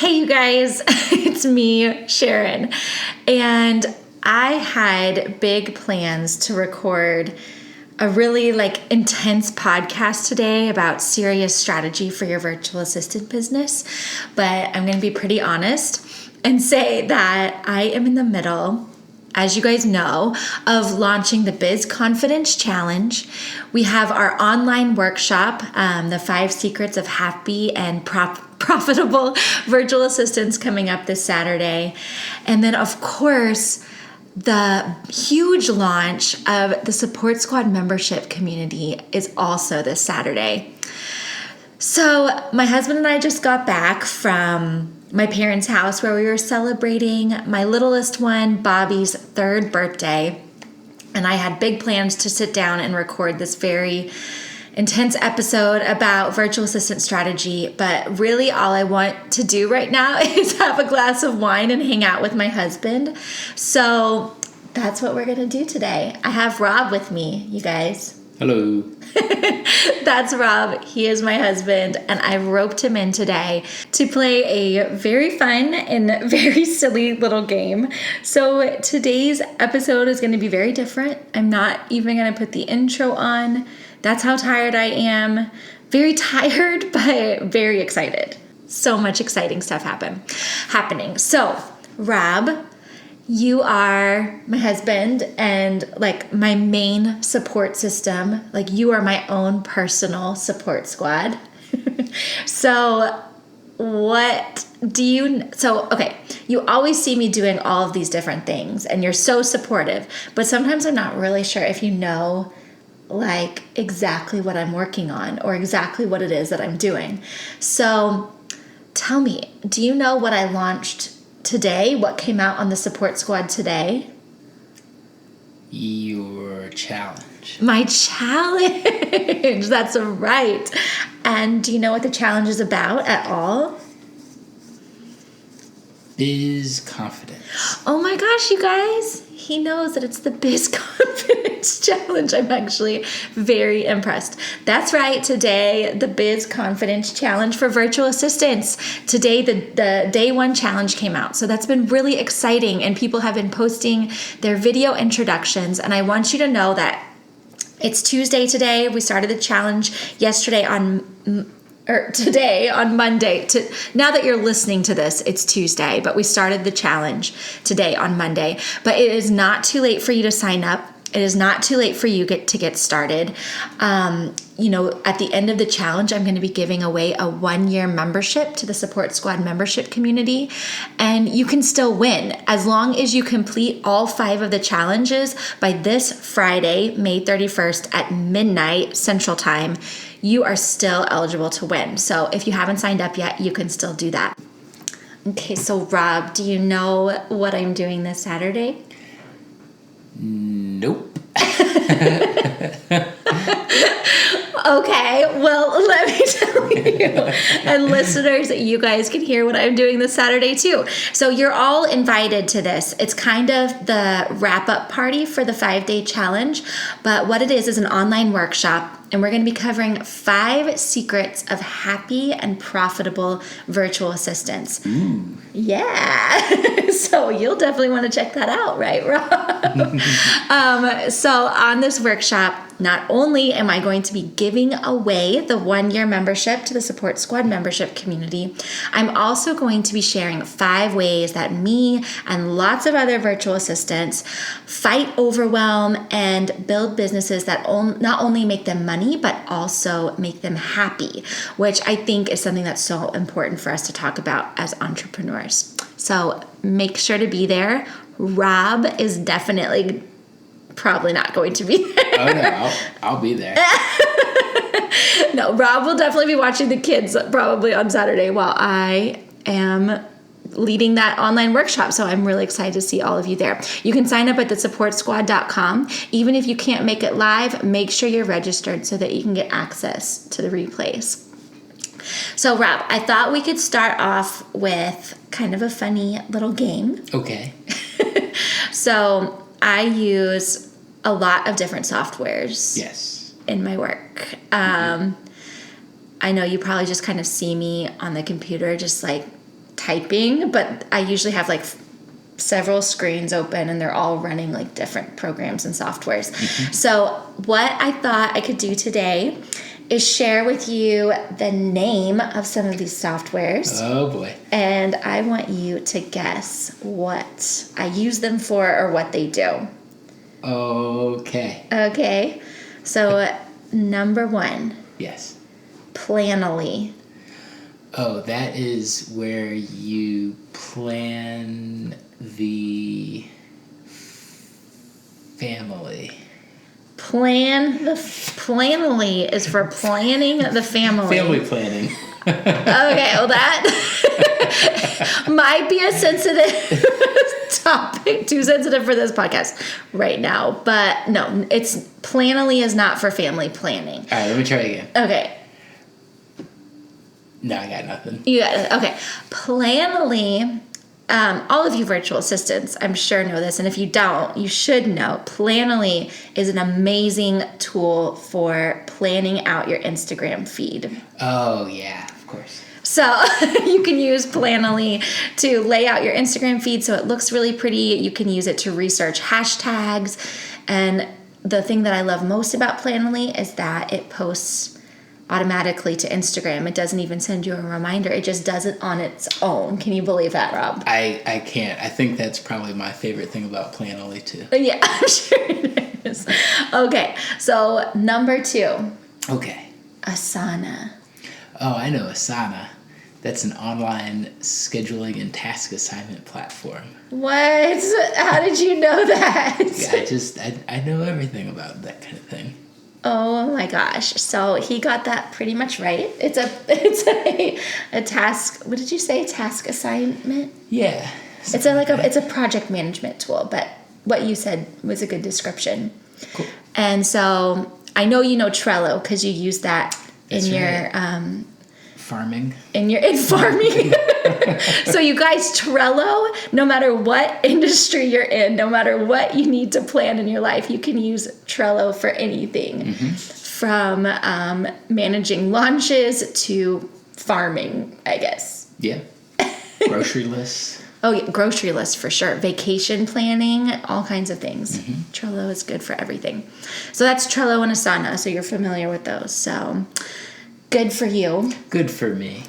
Hey, you guys, it's me, Sharon, and I had big plans to record a really intense podcast today about serious strategy for your virtual assistant business, but I'm going to be pretty honest and say that I am in the middle, as you guys know, of launching the Biz Confidence Challenge. We have our online workshop, the 5 Secrets of Happy and Profitable Virtual Assistants, coming up this Saturday. And then, of course, the huge launch of the Support Squad membership community is also this Saturday. So my husband and I just got back from my parents' house where we were celebrating my littlest one, Bobby's 3rd birthday. And I had big plans to sit down and record this very intense episode about virtual assistant strategy. But really all I want to do right now is have a glass of wine and hang out with my husband. So that's what we're going to do today. I have Rob with me, you guys. Hello. That's Rob. He is my husband, and I roped him in today to play a very fun and very silly little game. So today's episode is going to be very different. I'm not even going to put the intro on. That's how tired I am. Very tired, but very excited. So much exciting stuff happening. So, Rob, you are my husband and my main support system. You are my own personal support squad. So you always see me doing all of these different things and you're so supportive, but sometimes I'm not really sure if you know exactly what I'm working on or exactly what it is that I'm doing. So tell me, do you know what I launched today? What came out on the Support Squad today? Your challenge. My challenge. That's right. And do you know what the challenge is about at all? Biz Confidence. Oh my gosh, you guys. He knows that it's the Biz Confidence Challenge. I'm actually very impressed. That's right. Today, the Biz Confidence Challenge for virtual assistants. Today, the day 1 challenge came out. So that's been really exciting. And people have been posting their video introductions. And I want you to know that it's Tuesday today. We started the challenge today on Monday. Now that you're listening to this, it's Tuesday, but we started the challenge today on Monday. But it is not too late for you to sign up. It is not too late for you to get started. At the end of the challenge, I'm going to be giving away a 1-year membership to the Support Squad membership community. And you can still win as long as you complete all 5 of the challenges by this Friday, May 31st at midnight Central Time. You are still eligible to win. So if you haven't signed up yet, you can still do that. Okay, so Rob, do you know what I'm doing this Saturday? Nope. Okay, well, let me tell you, and listeners, you guys can hear what I'm doing this Saturday too. So you're all invited to this. It's kind of the wrap-up party for the 5-day challenge, but what it is an online workshop, and we're going to be covering 5 secrets of happy and profitable virtual assistants. Ooh. Yeah. So you'll definitely want to check that out, right, Rob? So on this workshop, not only am I going to be giving away the 1-year membership to the Support Squad membership community, I'm also going to be sharing 5 ways that me and lots of other virtual assistants fight overwhelm and build businesses that not only make them money, but also make them happy, which I think is something that's so important for us to talk about as entrepreneurs. So make sure to be there. Rob is definitely probably not going to be there. Oh no, I'll be there. No, Rob will definitely be watching the kids probably on Saturday while I am leading that online workshop. So I'm really excited to see all of you there. You can sign up at thesupportsquad.com. Even if you can't make it live, make sure you're registered so that you can get access to the replays. So Rob, I thought we could start off with kind of a funny little game. Okay. So I use a lot of different softwares. Yes. In my work. I know you probably just kind of see me on the computer just typing, but I usually have like several screens open and they're all running like different programs and softwares. So what I thought I could do today is share with you the name of some of these softwares. Oh boy. And I want you to guess what I use them for or what they do. Okay. Okay. So number 1. Yes. Planoly. Oh, that is where you plan the family. Planoly is for planning the family. Family planning. Okay, well that might be a sensitive topic, too sensitive for this podcast right now. But no, Planoly is not for family planning. All right, let me try again. Okay. No, I got nothing. You got it. Okay. Planoly, all of you virtual assistants, I'm sure know this, and if you don't, you should know. Planoly is an amazing tool for planning out your Instagram feed. Oh, yeah, of course. So you can use Planoly to lay out your Instagram feed so it looks really pretty. You can use it to research hashtags. And the thing that I love most about Planoly is that it posts automatically to Instagram. It doesn't even send you a reminder. It just does it on its own. Can you believe that, Rob? I can't. I think that's probably my favorite thing about Planoly, too. Yeah, I'm sure it is. Okay, so number 2. Okay. Asana. Oh, I know Asana. That's an online scheduling and task assignment platform. What? How did you know that? Yeah, I know everything about that kind of thing. Oh my gosh. So he got that pretty much right. It's a task. What did you say? Task assignment? Yeah. It's a project management tool, but what you said was a good description. Cool. And so I know you know Trello because you use that in your farming. In farming. So you guys, Trello, no matter what industry you're in, no matter what you need to plan in your life, you can use Trello for anything. From managing launches to farming, I guess. Yeah. Grocery lists. Oh, yeah, grocery lists for sure. Vacation planning, all kinds of things. Trello is good for everything. So that's Trello and Asana, so you're familiar with those. So good for you. Good for me.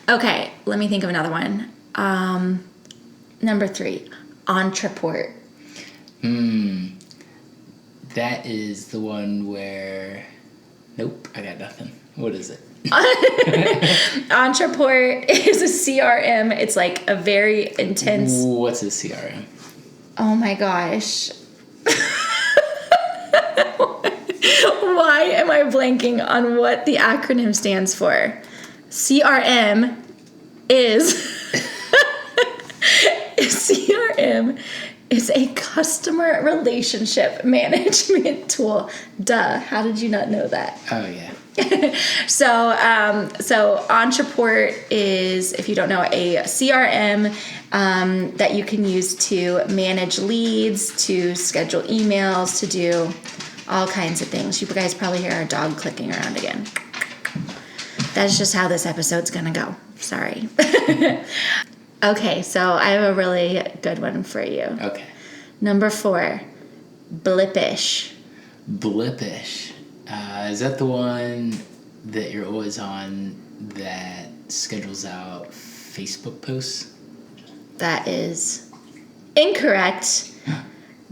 Okay, let me think of another one. Number 3, Entreport. That is the one where... Nope, I got nothing. What is it? Entreport is a CRM. It's like a very intense... What's a CRM? Oh my gosh. Why am I blanking on what the acronym stands for? CRM is... CRM is a customer relationship management tool. Duh. How did you not know that? Oh, yeah. So Entreport is, if you don't know, a CRM that you can use to manage leads, to schedule emails, to do all kinds of things. You guys probably hear our dog clicking around again. That's just how this episode's gonna go. Sorry. Okay, so I have a really good one for you. Okay. Number 4, BLIPPISH. BLIPPISH. Is that the one that you're always on that schedules out Facebook posts? That is incorrect.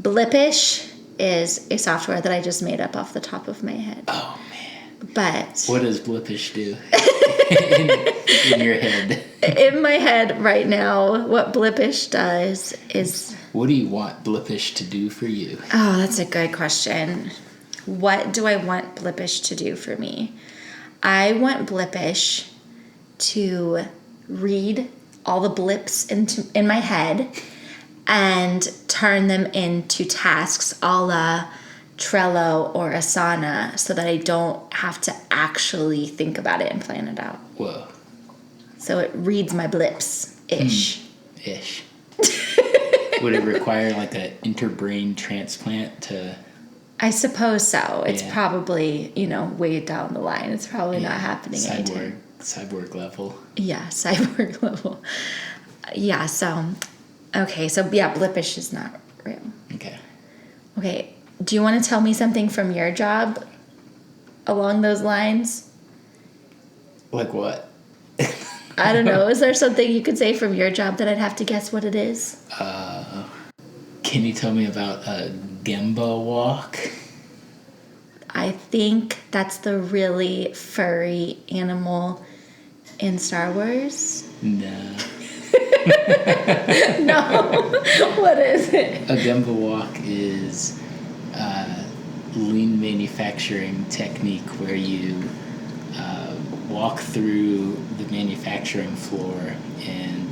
BLIPPIsh is a software that I just made up off the top of my head. Oh, man. But what does BLIPPIsh do in your head? In my head right now, what BLIPPIsh does is... What do you want BLIPPIsh to do for you? Oh, that's a good question. What do I want BLIPPIsh to do for me? I want BLIPPIsh to read all the blips in my head and turn them into tasks a la Trello or Asana so that I don't have to actually think about it and plan it out. Whoa. So it reads my blips-ish. Ish. Would it require like an interbrain transplant to... I suppose so. It's probably, way down the line. It's probably not happening anytime. cyborg level. Yeah, cyborg level. Yeah, so, okay, so yeah, BLIPPISH is not real. Okay. Okay, do you want to tell me something from your job along those lines? Like what? I don't know. Is there something you could say from your job that I'd have to guess what it is? Can you tell me about a Gemba walk? I think that's the really furry animal in Star Wars. No. No. What is it? A Gemba walk is lean manufacturing technique where you walk through the manufacturing floor and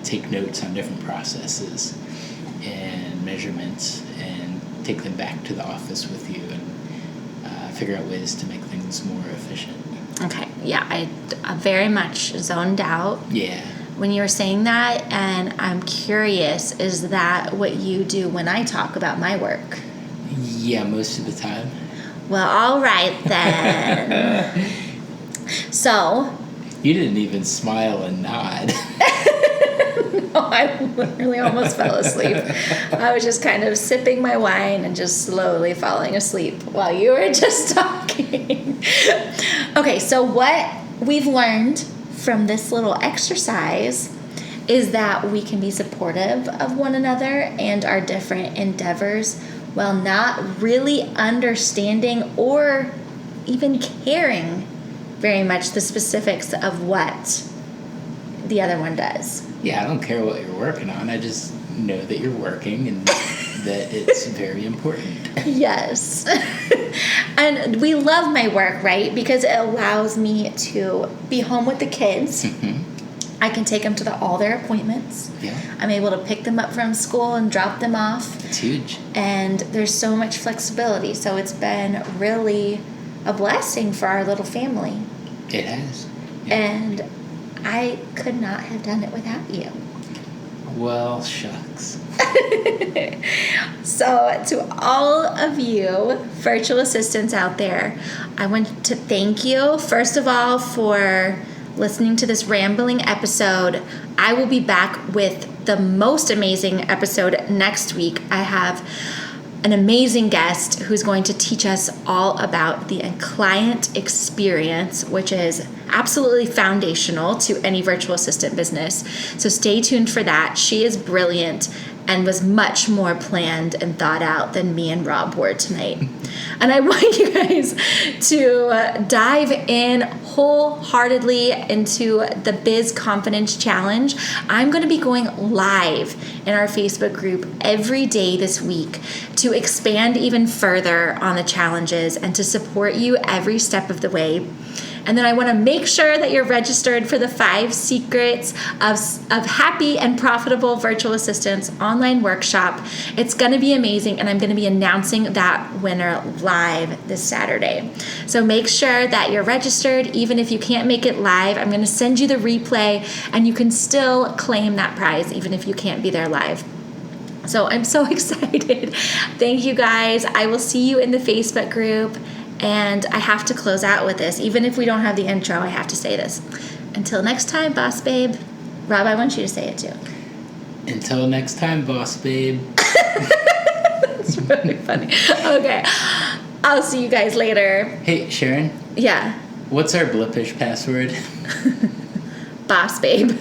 take notes on different processes and measurements and take them back to the office with you and figure out ways to make things more efficient. Okay, yeah, I very much zoned out. Yeah. When you were saying that, and I'm curious, is that what you do when I talk about my work? Yeah, most of the time. Well, all right then. So. You didn't even smile and nod. No, I literally almost fell asleep. I was just kind of sipping my wine and just slowly falling asleep while you were just talking. Okay, so what we've learned from this little exercise is that we can be supportive of one another and our different endeavors while not really understanding or even caring very much the specifics of what the other one does. Yeah, I don't care what you're working on. I just know that you're working and that it's very important. Yes. And we love my work, right? Because it allows me to be home with the kids. Mm-hmm. I can take them to all their appointments. Yeah. I'm able to pick them up from school and drop them off. It's huge. And there's so much flexibility. So it's been really a blessing for our little family. It has. Yeah. And I could not have done it without you. Well, shucks. So to all of you virtual assistants out there, I want to thank you, first of all, for listening to this rambling episode. I will be back with the most amazing episode next week. I have an amazing guest who's going to teach us all about the client experience, which is absolutely foundational to any virtual assistant business. So stay tuned for that. She is brilliant and was much more planned and thought out than me and Rob were tonight. And I want you guys to dive in wholeheartedly into the Biz Confidence Challenge. I'm going to be going live in our Facebook group every day this week to expand even further on the challenges and to support you every step of the way. And then I want to make sure that you're registered for the 5 Secrets of Happy and Profitable Virtual Assistants online workshop. It's going to be amazing, and I'm going to be announcing that winner live this Saturday. So make sure that you're registered. Even if you can't make it live, I'm going to send you the replay, and you can still claim that prize even if you can't be there live. So I'm so excited. Thank you guys. I will see you in the Facebook group. And I have to close out with this. Even if we don't have the intro, I have to say this. Until next time, boss babe. Rob, I want you to say it too. Until next time, boss babe. That's really funny. Okay. I'll see you guys later. Hey, Sharon. Yeah. What's our BLIPPISH password? Boss babe.